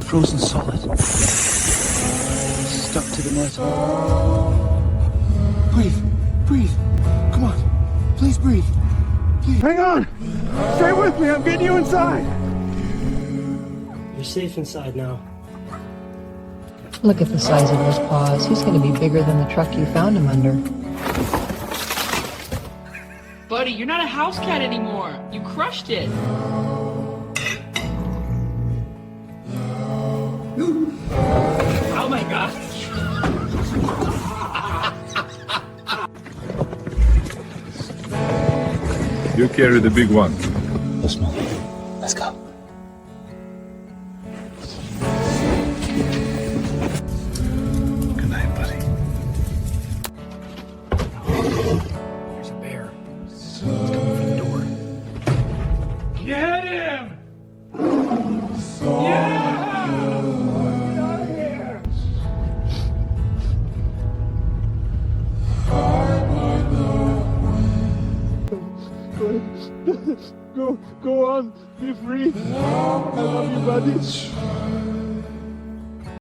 frozen solid. Stuck to the net. Breathe. Breathe. Come on. Please breathe. Please. Hang on! Stay with me, I'm getting you inside! You're safe inside now. Look at the size of those paws. He's going to be bigger than the truck you found him under. Buddy, you're not a house cat anymore. You crushed it. Oh my god. You carry the big one. Yes, Mom. Let's go. Good night, buddy. There's a bear. It's coming for the door. Get him! Yeah! Go on, be free. I love you, buddy.